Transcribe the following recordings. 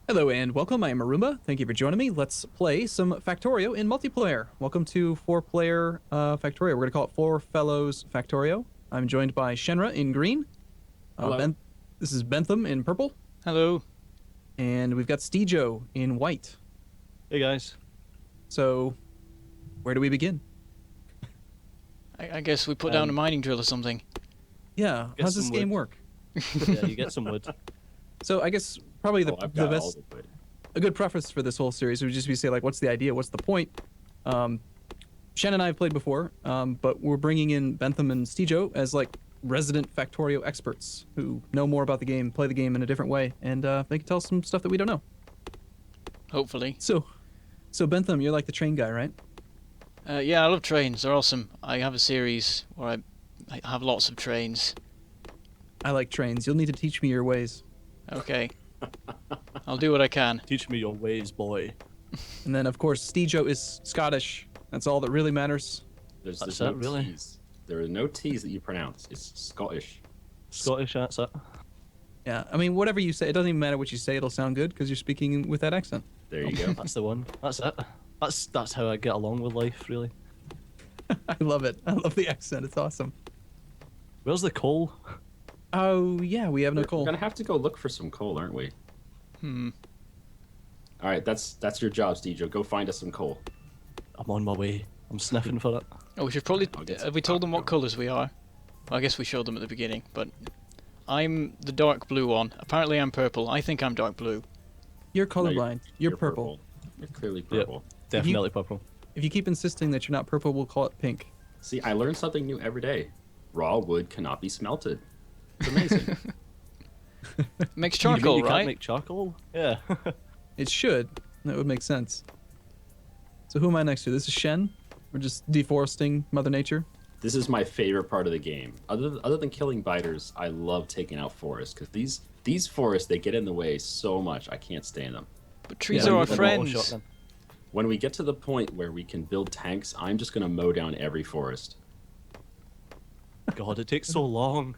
Hello and welcome, I am Arumba. Thank you for joining me. Let's play some Factorio in multiplayer. Welcome to four-player Factorio. We're going to call it Four Fellows Factorio. I'm joined by Shenryyr in green. Hello. This is Bentham in purple. Hello. And we've got Steejo in white. Hey guys. So, where do we begin? I guess we put down a mining drill or something. Yeah, Get how's this some game wood. work? Yeah, you get some wood. So I guess probably I've the got best... all the wood. A good preface for this whole series would just be say, like, what's the idea? What's the point? Shen and I have played before, but we're bringing in Bentham and Steejo as, like, resident Factorio experts who know more about the game, play the game in a different way, and they can tell us some stuff that we don't know. Hopefully. So Bentham, you're like the train guy, right? Yeah, I love trains. They're awesome. I have a series where I have lots of trains. I like trains. You'll need to teach me your ways. Okay. I'll do what I can. Teach me your ways, boy. And then, of course, Steejo is Scottish. That's all that really matters. There's That's no it, really? T's. There are no T's that you pronounce. It's Scottish. Scottish, that's it. Yeah, I mean, whatever you say, it doesn't even matter what you say. It'll sound good because you're speaking with that accent. There you go. That's the one. That's it. That's how I get along with life, really. I love it. I love the accent. It's awesome. Where's the coal? Oh, yeah, we have no We're coal. gonna have to go look for some coal, aren't we? All right, that's your job, Steejo. Go find us some coal. I'm on my way. I'm sniffing for it. Oh, we should probably... I'll get Have we some told them what popcorn. colours we are? Well, I guess we showed them at the beginning, but... I'm the dark blue one. Apparently I'm purple. I think I'm dark blue. You're No, colorblind. you're purple. You're clearly Yep. purple. Definitely purple. If you keep insisting that you're not purple, we'll call it pink. See, I learn something new every day. Raw wood cannot be smelted. It's amazing. Makes You mean charcoal, you right? can't make charcoal? Yeah. It should. That would make sense. So who am I next to? This is Shen. We're just deforesting Mother Nature. This is my favorite part of the game. Other than killing biters, I love taking out forests because these forests, they get in the way so much. I can't stand them. But trees Yeah, are our with an auto friends. shotgun. When we get to the point where we can build tanks, I'm just gonna mow down every forest. God, it takes so long.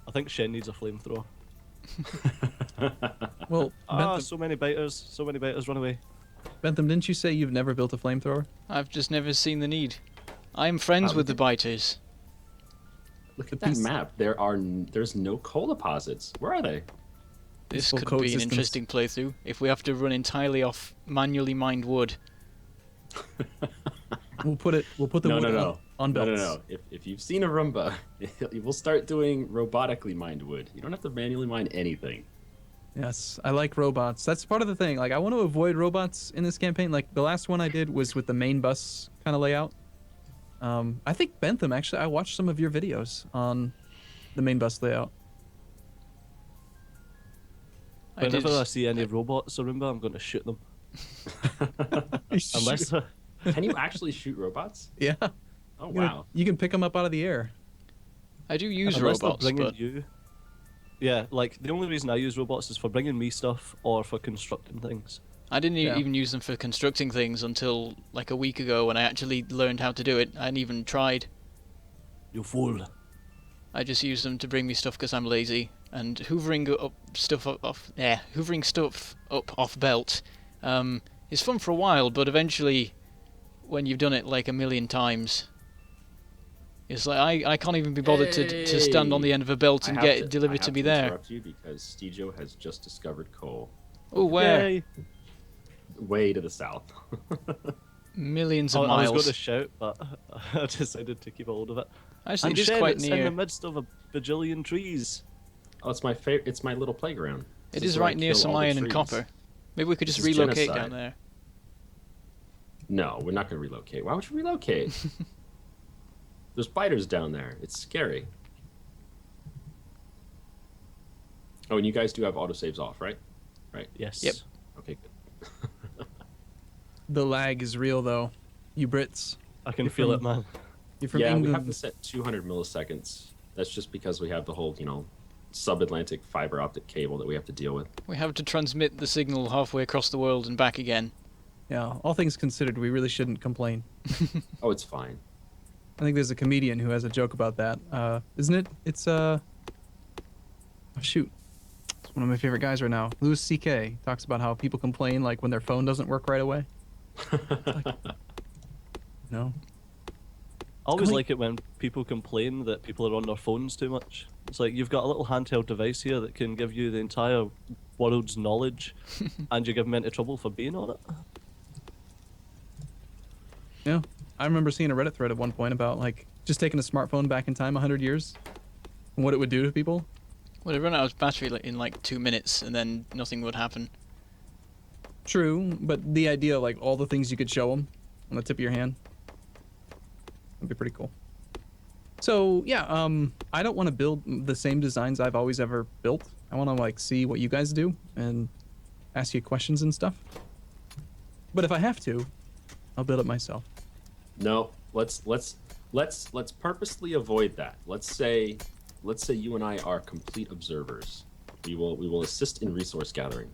I think Shen needs a flamethrower. Well, Bentham, So many biters. So many biters run away. Bentham, didn't you say you've never built a flamethrower? I've just never seen the need. I'm friends with the biters. Look The at that piece- map. There's no coal deposits. Where are they? This Peaceful could be an coexistence. interesting playthrough if we have to run entirely off manually mined wood. We'll put the wood on belts. No. If you've seen a Roomba, we'll start doing robotically mined wood. You don't have to manually mine anything. Yes, I like robots. That's part of the thing. Like, I want to avoid robots in this campaign. Like, the last one I did was with the main bus kind of layout. I think Bentham, actually, I watched some of your videos on the main bus layout. I did. Whenever I see any robots, Arumba, I'm going to shoot them. Unless... Can you actually shoot robots? Yeah. Oh You know, wow. you can pick them up out of the air. I do use Unless they're robots, bringing but you. Yeah, like the only reason I use robots is for bringing me stuff or for constructing things. I didn't Yeah. even use them for constructing things until like a week ago when I actually learned how to do it. I hadn't even tried. You fool. I just use them to bring me stuff because I'm lazy. And hoovering stuff up off belt is fun for a while, but eventually, when you've done it like a million times, it's like I can't even be bothered to stand on the end of a belt and get it delivered to me there. Interrupt you because Steejo has just discovered coal, Oh, where? Yay. way to the south. Millions of I was miles. going to shout, but I decided to keep a hold of it. Actually, And it is Shen, quite it's in the near. midst of a bajillion trees. Oh, it's my favorite. It's my little playground. It This is where I right near kill some all the iron and trees. copper. Maybe we could just This is relocate genocide. down there. No, we're not going to relocate. Why would you relocate? There's biters down there. It's scary. Oh, and you guys do have autosaves off, right? Right. Yes. Yep. Okay, good. The lag is real, though. You Brits. I can You're feel from- it, man. You're from Yeah, we England. have to set 200 milliseconds. That's just because we have the whole, sub-Atlantic fiber optic cable that we have to deal with. We have to transmit the signal halfway across the world and back again. Yeah, all things considered, we really shouldn't complain. Oh, it's fine. I think there's a comedian who has a joke about that. Isn't it? It's, oh, shoot. one of my favorite guys right now. Louis C.K. talks about how people complain like when their phone doesn't work right away. No. I always like it when people complain that people are on their phones too much. It's like you've got a little handheld device here that can give you the entire world's knowledge, and you give them into trouble for being on it. Yeah. I remember seeing a Reddit thread at one point about like just taking a smartphone back in time 100 years and what it would do to people. Well, it run out of battery in like 2 minutes, and then nothing would happen. True, but the idea, like all the things you could show them on the tip of your hand, would be pretty cool. So yeah, I don't want to build the same designs I've always ever built. I want to like see what you guys do and ask you questions and stuff. But if I have to, I'll build it myself. No, let's purposely avoid that. Let's say you and I are complete observers. We will assist in resource gathering.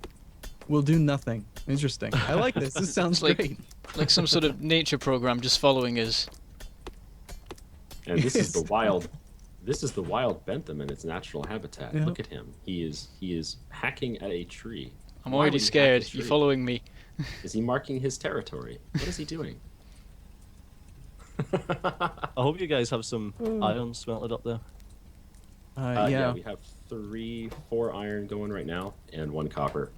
We'll do nothing. Interesting. I like this. This sounds great. Like some sort of nature program just following us. And this is the wild. This is the wild Bentham in its natural habitat. Yeah. Look at him. He is hacking at a tree. I'm Why already would he hack a scared. tree? You're following me. Is he marking his territory? What is he doing? I hope you guys have some iron smelted up there. Yeah. We have 4 iron going right now, and 1 copper.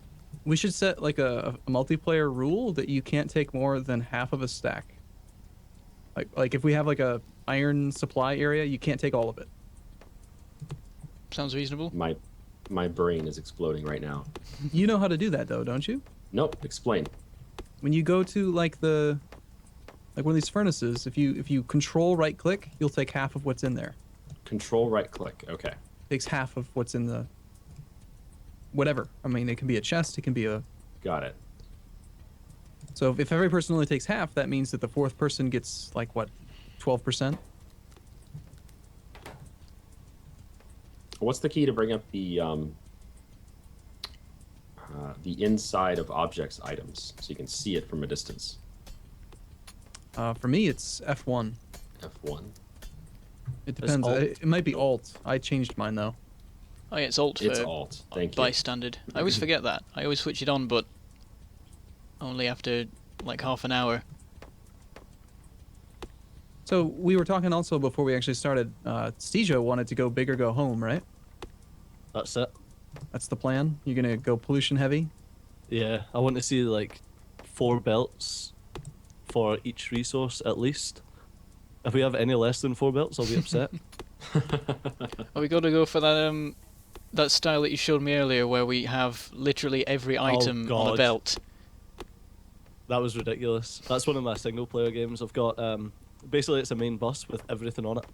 We should set like a multiplayer rule that you can't take more than half of a stack. Like if we have like a iron supply area, you can't take all of it. Sounds reasonable. My brain is exploding right now. You know how to do that though, don't you? Nope. Explain. When you go to like one of these furnaces, if you control right click, you'll take half of what's in there. Control right click. Okay. Takes half of what's in the whatever. I mean, it can be a chest, it can be a. Got it. So if every person only takes half, that means that the 4th person gets like what, 12%? What's the key to bring up the inside of objects items so you can see it from a distance? For me, it's F1. F1. It depends. Alt. It might be Alt. I changed mine though. Oh yeah, it's Alt It's for Alt. Thank you. by standard. I always forget that. I always switch it on, but only after like half an hour. So we were talking also before we actually started. Steejo wanted to go big or go home, right? That's it. That's the plan. You're gonna go pollution heavy. Yeah, I want to see like 4 belts for each resource at least. If we have any less than 4 belts, I'll be upset. Oh, we got to go for that that style that you showed me earlier, where we have literally every item on a God. belt. That was ridiculous. That's one of my single player games. I've got basically it's a main bus with everything on it.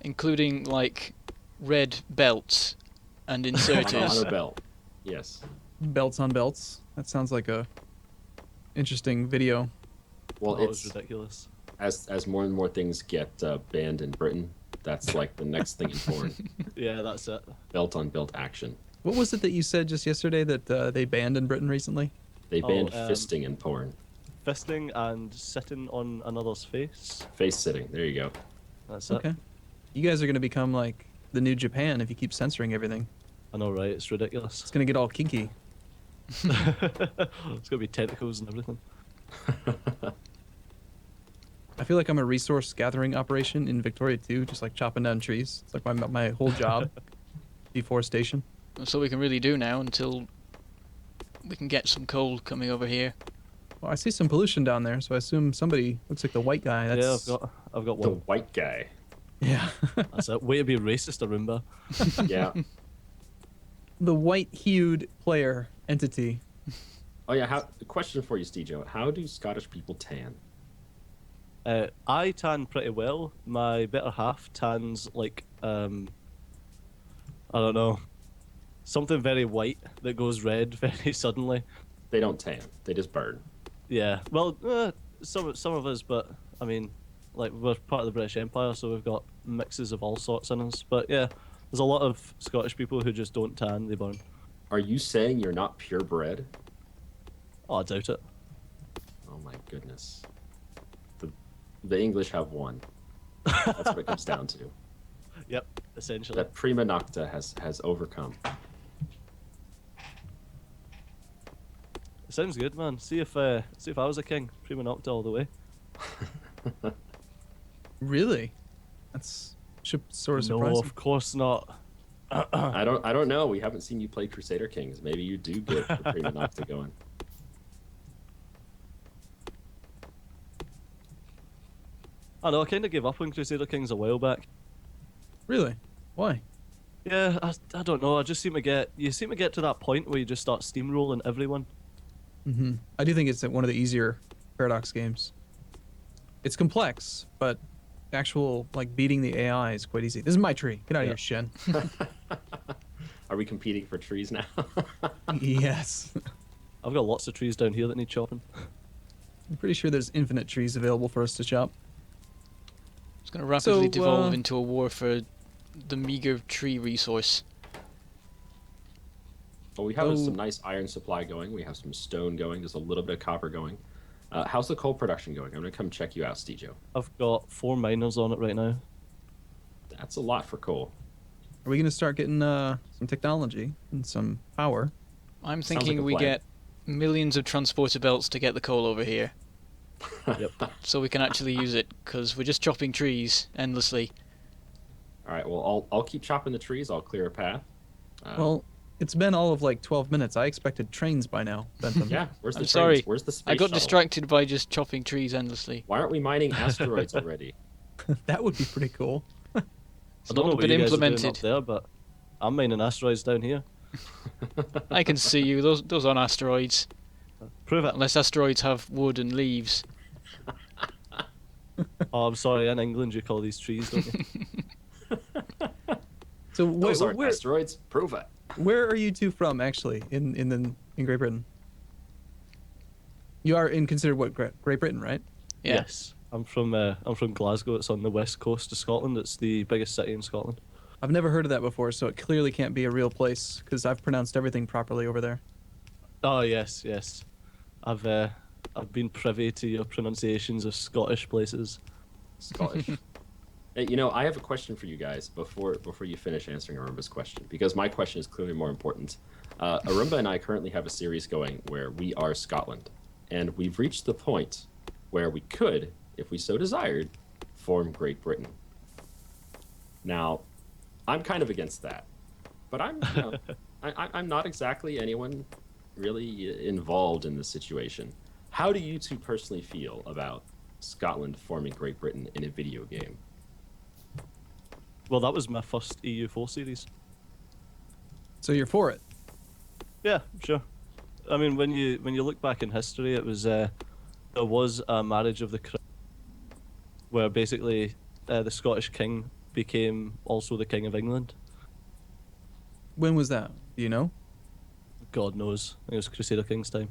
Including like red belts and inserters. On a belt. Yes. Belts on belts. That sounds like a interesting video. Well, That was it's ridiculous. as more and more things get banned in Britain. That's like the next thing in porn. Yeah, that's it. Belt on belt action. What was it that you said just yesterday that they banned in Britain recently? They banned Oh, fisting in porn. Fisting and sitting on another's face. Face sitting. There you go. That's it. Okay. You guys are gonna become like the new Japan if you keep censoring everything. I know, right? It's ridiculous. It's gonna get all kinky. It's gonna be tentacles and everything. I feel like I'm a resource gathering operation in Victoria too, just like chopping down trees. It's like my whole job. Deforestation. That's all we can really do now until we can get some coal coming over here. Well, I see some pollution down there, so I assume somebody looks like the white guy. That's... Yeah, I've got The one. white guy. Yeah. That's it. Way to be racist, Arumba. Yeah. The white-hued player entity. Oh yeah. Question for you, Steejo. How do Scottish people tan? I tan pretty well. My better half tans like I don't know, something very white that goes red very suddenly. They don't tan. They just burn. Yeah. Well, some of us, but I mean, like we're part of the British Empire, so we've got mixes of all sorts in us. But yeah, there's a lot of Scottish people who just don't tan; they burn. Are you saying you're not purebred? Oh, I doubt it. Oh my goodness. The English have won. That's what it comes down to. Yep, essentially. That prima nocta has overcome. Sounds good, man. See if I was a king. Prima nocta all the way. Really? That's should sort of surprise No, me. of course not. I don't know. We haven't seen you play Crusader Kings. Maybe you do get the prima nocta going. I know. I kind of gave up on Crusader Kings a while back. Really? Why? Yeah, I don't know. I just seem to get to that point where you just start steamrolling everyone. I do think it's one of the easier Paradox games. It's complex, but actual like beating the AI is quite easy. This is my tree. Get out of here, Shen. Are we competing for trees now? Yes. I've got lots of trees down here that need chopping. I'm pretty sure there's infinite trees available for us to chop. It's going to rapidly So, devolve into a war for the meager tree resource. Well, we have some nice iron supply going. We have some stone going. There's a little bit of copper going. How's the coal production going? I'm going to come check you out, Steejo. I've got 4 miners on it right now. That's a lot for coal. Are we going to start getting some technology and some power? I'm Sounds thinking like a we plan. get millions of transporter belts to get the coal over here. Yep. So we can actually use it, because we're just chopping trees endlessly. All right. Well, I'll keep chopping the trees. I'll clear a path. Well, it's been all of like 12 minutes. I expected trains by now, Bentham. Yeah. Where's the I'm trains? sorry. Where's the space I got shuttle? distracted by just chopping trees endlessly. Why aren't we mining asteroids already? That would be pretty cool. It's I don't know not what been you guys are doing up implemented. there, but I'm mining asteroids down here. I can see you. Those aren't asteroids. Prove it. Unless asteroids have wood and leaves. Oh, I'm sorry. In England, you call these trees, don't you? So Those aren't where asteroids. Prove it. where are you two from actually in Great Britain? You are considered what Great Britain, right? Yeah. Yes. I'm from Glasgow. It's on the west coast of Scotland. It's the biggest city in Scotland. I've never heard of that before, so it clearly can't be a real place because I've pronounced everything properly over there. Oh yes, yes. I've been privy to your pronunciations of Scottish places. Scottish. Hey, you know, I have a question for you guys before you finish answering Arumba's question, because my question is clearly more important. Arumba and I currently have a series going where we are Scotland, and we've reached the point where we could, if we so desired, form Great Britain. Now, I'm kind of against that, but I'm not exactly anyone really involved in this situation. How do you two personally feel about Scotland forming Great Britain in a video game? Well, that was my first EU4 series. So you're for it? Yeah, sure. I mean, when you look back in history, it was there was a marriage of the crown, where basically the Scottish king became also the king of England. When was that? Do you know? God knows. I think it was Crusader Kings time.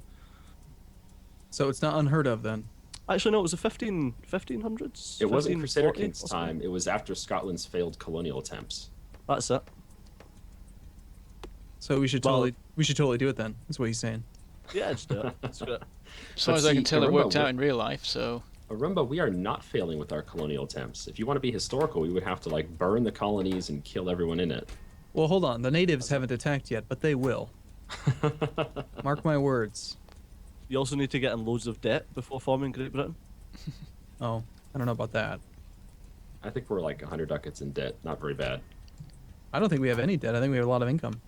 So it's not unheard of then. Actually, no, it was the 1500s. It wasn't Crusader 1540, Kings' time. It was after Scotland's failed colonial attempts. That's it. So we should totally do it then. That's what he's saying. Yeah, just do it. Let's do it. As far But as I see, can tell, it Arumba, worked out in real life, so... Arumba, we are not failing with our colonial attempts. If you want to be historical, we would have to like burn the colonies and kill everyone in it. Well, hold on. The natives haven't attacked yet, but they will. Mark my words. You also need to get in loads of debt before forming Great Britain. Oh, I don't know about that. I think we're like 100 ducats in debt. Not very bad. I don't think we have any debt. I think we have a lot of income.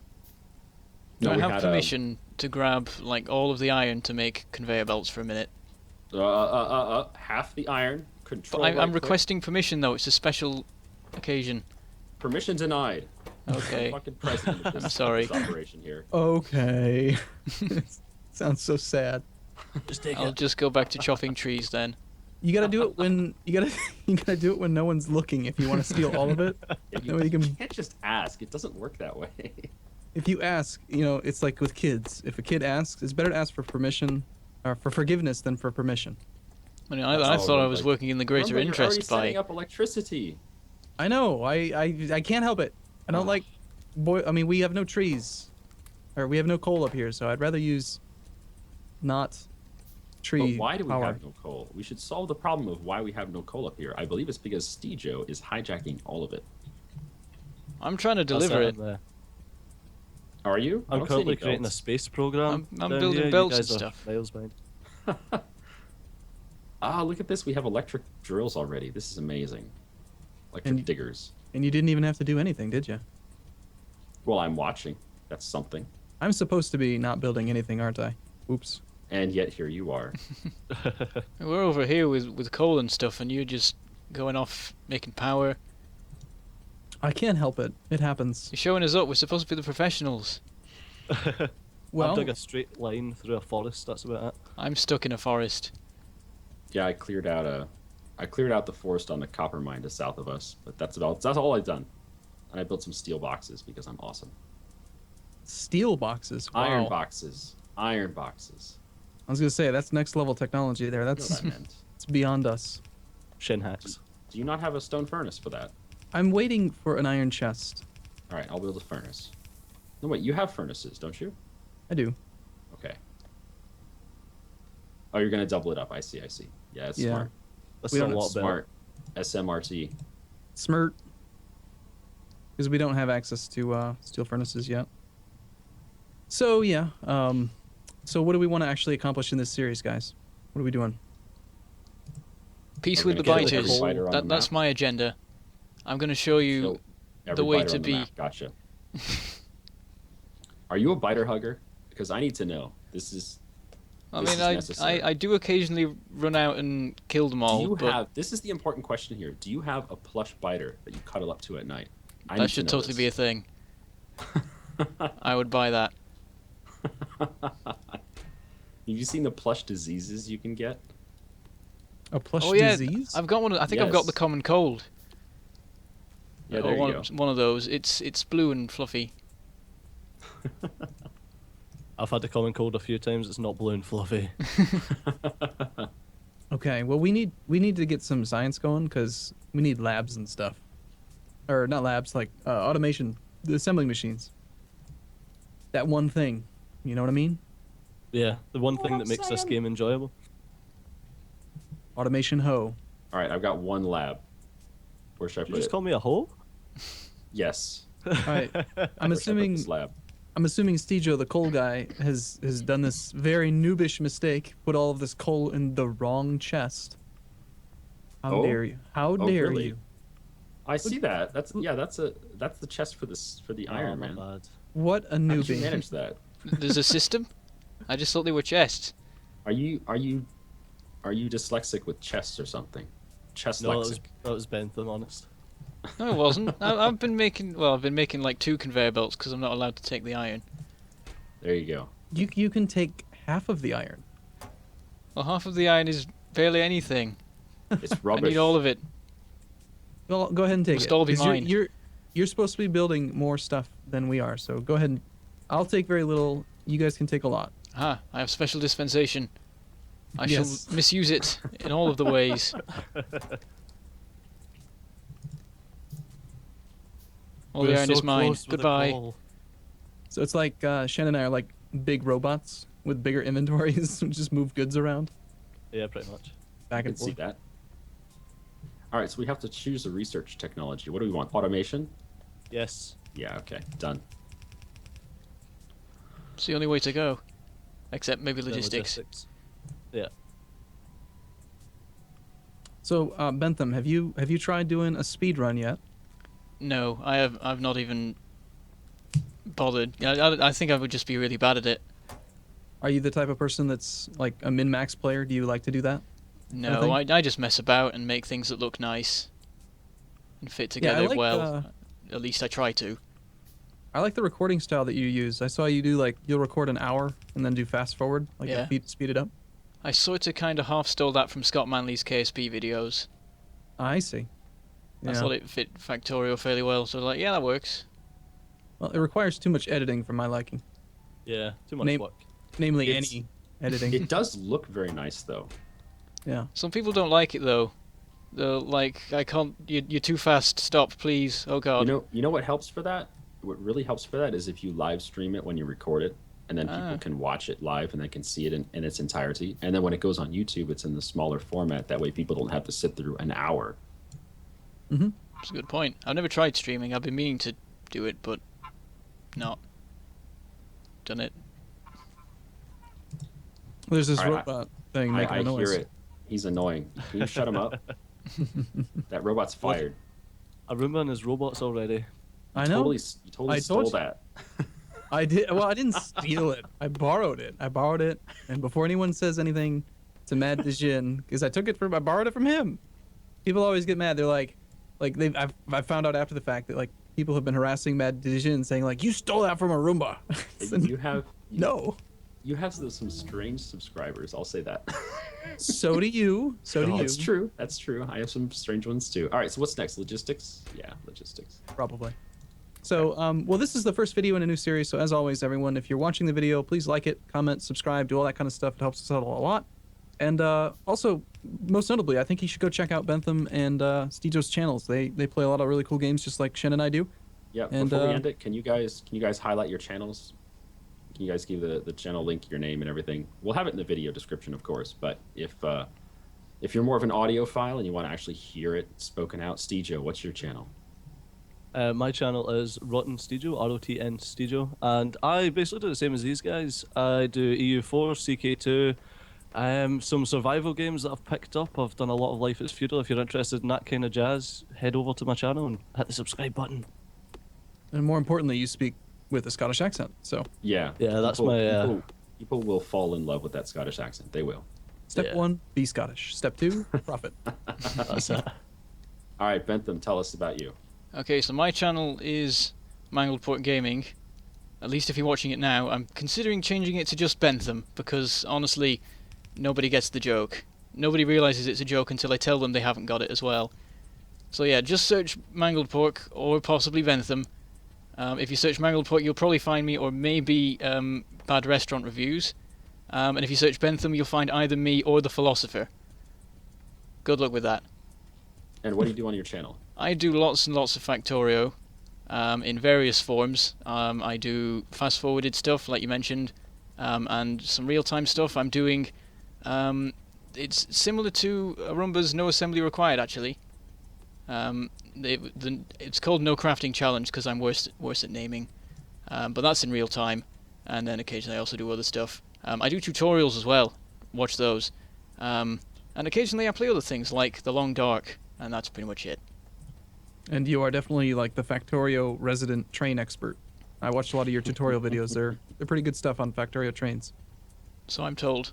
Do No, I we have had, permission to grab like all of the iron to make conveyor belts for a minute? Half the iron. Control. But I'm right click. requesting permission though. It's a special occasion. Permission denied. Okay. Fucking president of this, I'm sorry. this operation here. Okay. Sounds so sad. Just take I'll it. just go back to chopping trees then. You gotta do it when you gotta do it when no one's looking. If you want to steal all of it, If No, you can- can't just ask. It doesn't work that way. if you ask, it's like with kids. If a kid asks, it's better to ask for permission, or for forgiveness than for permission. I mean, That's I all thought I like- was working in the greater Remember, you're already interest by... setting up electricity. I know. I can't help it. I don't like. I mean, we have no trees, or we have no coal up here, so I'd rather use not tree But why do we power. have no coal? We should solve the problem of why we have no coal up here. I believe it's because Steejo is hijacking all of it. I'm trying to deliver it. All Are you? I I'm don't see any currently creating a belts. space program. I'm down building here. belts you and guys stuff. Are miles behind. Ah, look at this. We have electric drills already. This is amazing. Electric And- diggers. And you didn't even have to do anything, did you? Well, I'm watching. That's something. I'm supposed to be not building anything, aren't I? Oops. And yet here you are. We're over here with coal and stuff, and you're just going off making power. I can't help it. It happens. You're showing us up. We're supposed to be the professionals. Well, I've dug a straight line through a forest. That's about it. I'm stuck in a forest. Yeah, I cleared out the forest on the copper mine to south of us, but that's all I've done. And I built some steel boxes because I'm awesome. steel boxes. Wow. Iron boxes. Iron boxes. I was gonna say that's next level technology there. That's That's what I meant. it's beyond us. Shin hacks. Do you not have a stone furnace for that? I'm waiting for an iron chest. All right, I'll build a furnace. No, wait, you have furnaces, don't you? I do. Okay. Oh, you're gonna double it up. I see. Yeah, it's Yeah. smart. That's We a don't- lot better. Smart. SMRT. Smirt. Because we don't have access to steel furnaces yet. So yeah. So what do we want to actually accomplish in this series, guys? What are we doing? Peace We're with the gonna get biters. every biter on the That's map. my agenda. I'm going to show you So, every the way biter to on the be. map. Gotcha. Are you a biter hugger? Because I need to know. This is I This mean, is necessary. I do occasionally run out and kill them all, Do you but have? This is the important question here. Do you have a plush biter that you cuddle up to at night? I that need should to know totally be a this. thing. I would buy that. Have you seen the plush diseases you can get? A plush Oh yeah, disease? I've got one. I think I've got the Yes. common cold. Yeah, Or there you one, go. one of those. It's blue and fluffy. I've had the common cold a few times. It's not blue and fluffy. Okay, well we need to get some science going because we need labs and stuff, or not labs, like automation, the assembling machines. That one thing, you know what I mean? Yeah, the one thing that makes this game enjoyable. Automation hoe. All right, I've got one lab. Where should I Did you put just it? call me a hoe? Yes. All right, I'm Where should I put assuming this lab. Steejo, the coal guy, has done this very noobish mistake, put all of this coal in the wrong chest. How Oh? dare you? How dare really? you? I see that. That's the chest for the iron, Oh, man. not bad. What a How did you newbie! manage that? There's a system. I just thought they were chests. Are you dyslexic with chests or something? Chest No, lexic. that was Bentham, honest. No, it wasn't. I've been making like 2 conveyor belts because I'm not allowed to take the iron. There you go. You can take half of the iron. Well, half of the iron is barely anything. It's I rubbish. need all of it. Well, go ahead and take Must it. all be 'cause mine. You're supposed to be building more stuff than we are, so go ahead and I'll take very little. You guys can take a lot. Ah, I have special dispensation. I Yes. shall misuse it in all of the ways. All the We're iron so is mine. close with the Goodbye. call. So it's like Shen and I are like big robots with bigger inventories, who just move goods around Yeah, pretty much. I back can and see forth. that. All right, so we have to choose a research technology. What do we want? Automation? Yes. Yeah. Okay. Done. It's the only way to go. Except maybe Then logistics. Yeah. So Bentham, have you tried doing a speed run yet? No, I've not even bothered. I think I would just be really bad at it. Are you the type of person that's like a min-max player? Do you like to do that? No, Nothing? I just mess about and make things that look nice and fit Yeah, I together like, well. At least I try to. I like the recording style that you use. I saw you do like you'll record an hour and then do fast forward, like Yeah. speed it up. I sort of kind of half stole that from Scott Manley's KSP videos. I see. I Yeah. thought it fit Factorio fairly well, so like, yeah, that works. Well, it requires too much editing for my liking, Yeah, too much Name- work. namely It's- any editing. It does look very nice, though. Yeah. Some people don't like it though. They're like, I can't. You're too fast. Stop, please. Oh God. You know what helps for that? What really helps for that is if you live stream it when you record it, and then people can watch it live and they can see it in its entirety. And then when it goes on YouTube, it's in the smaller format. That way, people don't have to sit through an hour. That's a good point. I've never tried streaming. I've been meaning to do it, but not. done it. There's this All right, robot thing making I a noise. hear it. He's annoying. Can you shut him up? That robot's fired. A Roomba and his robots already. I know. You totally I stole told you. that. I did. Well, I didn't steal it. I borrowed it. And before anyone says anything to Mad Dijin, because I borrowed it from him. People always get mad. They're like I've found out after the fact that like people have been harassing Mad Dijin, saying like, you stole that from a Roomba. No. You have some strange subscribers. I'll say that. So do you. That's true. That's true. I have some strange ones too. All right. So what's next? Logistics? Yeah, logistics. Probably. So, well, this is the first video in a new series. So as always, everyone, if you're watching the video, please like it, comment, subscribe, do all that kind of stuff. It helps us out a lot. And also, most notably, I think you should go check out Bentham and Steejo's channels. They play a lot of really cool games, just like Shen and I do. Yeah. And, before we end it, can you guys highlight your channels? Can you guys give the channel link, your name, and everything? We'll have it in the video description, of course. But if you're more of an audiophile and you want to actually hear it spoken out, Steejo, what's your channel? My channel is RotNSteejo, RotNSteejo, and I basically do the same as these guys. I do EU4, CK2, some survival games that I've picked up. I've done a lot of Life is Feudal. If you're interested in that kind of jazz, head over to my channel and hit the subscribe button. And more importantly, you speak with a Scottish accent. So Yeah. That's People will fall in love with that Scottish accent. They will. Step 1, be Scottish. Step 2, profit. That's it. All right, Bentham, tell us about you. Okay, so my channel is Mangledpork Gaming. At least if you're watching it now, I'm considering changing it to just Bentham, because honestly, nobody gets the joke. Nobody realizes it's a joke until I tell them they haven't got it as well. So yeah, just search Mangledpork or possibly Bentham. If you search Mangledpork, you'll probably find me, or maybe bad restaurant reviews. And if you search Bentham, you'll find either me or the Philosopher. Good luck with that. And what do you do on your channel? I do lots and lots of Factorio in various forms. I do fast-forwarded stuff, like you mentioned, and some real-time stuff. I'm doing... it's similar to Arumba's No Assembly Required, actually. It's called No Crafting Challenge because I'm worse at naming. But that's in real time. And then occasionally I also do other stuff. I do tutorials as well. Watch those. And occasionally I play other things like The Long Dark. And that's pretty much it. And you are definitely like the Factorio resident train expert. I watched a lot of your tutorial videos. They're pretty good stuff on Factorio trains. So I'm told.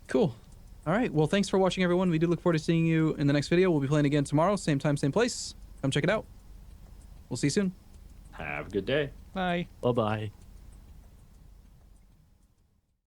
Cool. All right. Well, thanks for watching, everyone. We do look forward to seeing you in the next video. We'll be playing again tomorrow, same time, same place. Come check it out. We'll see you soon. Have a good day. Bye. Bye-bye.